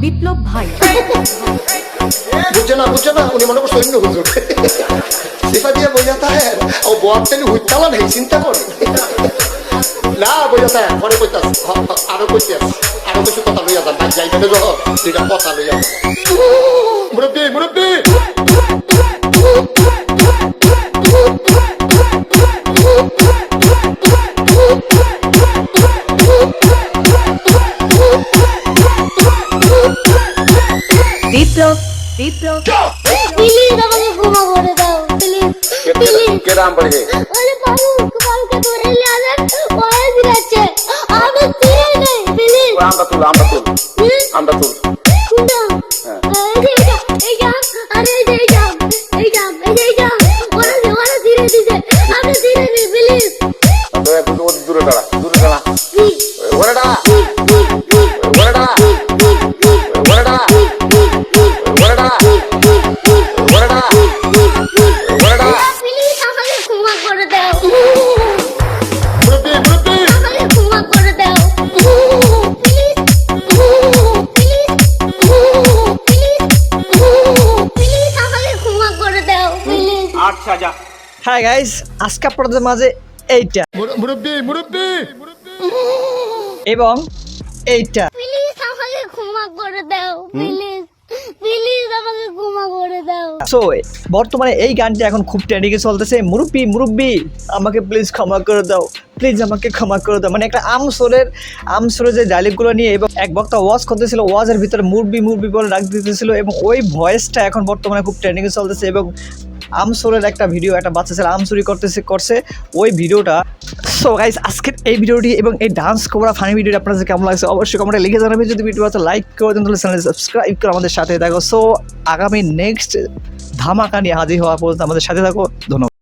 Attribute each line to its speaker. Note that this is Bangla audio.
Speaker 1: বিপ্লব ভাই
Speaker 2: বুঝছে না উনি মনে করছে অন্য হুজুর সিফা দিয়ে বইয়া থাকে ও বয়ার তেলে হুইতালা নেই চিন্তা করে না বইয়া থাকে পরে কইতাস আরো কইতাস আরো কিছু কথা লইয়া যান বাদ যাইবে না যখন দুইটা কথা লইয়া যান মুরব্বী
Speaker 1: বিপ্লব
Speaker 3: প্লিজ আমাকে ক্ষমা করে দাও প্লিজ
Speaker 2: কেরাম পড়ে
Speaker 3: ওরে পারুকে ধরে নিয়ে আসেন ওরে দিচ্ছে আমি তীরে নেই প্লিজ
Speaker 2: আমরা তুল
Speaker 3: কোনটা এই যা আরে এই যা ওরে ধীরে দিছে আমি ধীরে নেই প্লিজ
Speaker 2: দূরে দাঁড়া ওরে দাঁড়া
Speaker 4: হ্যাঁ গাইস আজকে আপনাদের মাঝে এইটা
Speaker 2: মুরব্বী
Speaker 4: এবং এইটা
Speaker 3: প্লিজ আমাকে ক্ষমা করে দাও প্লিজ আমাকে ক্ষমা করে দাও
Speaker 4: সো বর্তমানে এই গানটা এখন খুব ট্রেন্ডিংয়ে চলতেছে মুরব্বি আমাকে প্লিজ ক্ষমা করে দাও মানে একটা আমসরের যে ডায়লগগুলো নিয়ে এবং এক বক্তা ওয়াজ করতেছিল, ওয়াজের ভিতরে মুরব্বি বলে ডাক দিতেছিল এবং ওই ভয়েসটা এখন বর্তমানে খুব ট্রেন্ডিংয়ে চলতেছে এবং আমসরের একটা ভিডিও একটা বাচ্চা ছেলে আমসুরি করছে ওই ভিডিওটা। সো গাইস আজকের এই ভিডিওটি এবং এই ডান্স করা ফানি ভিডিওটি আপনাদের কেমন লাগছে অবশ্যই কমেন্টে লিখে জানাবেন। যদি ভিডিও ভালো লাইক করে দেন তাহলে চ্যানেল সাবস্ক্রাইব করে আমাদের সাথে থাকো। সো আগামী নেক্সট ধামাকা নিয়ে হাজির হওয়া পর্যন্ত আমাদের সাথে থাকো। ধন্যবাদ।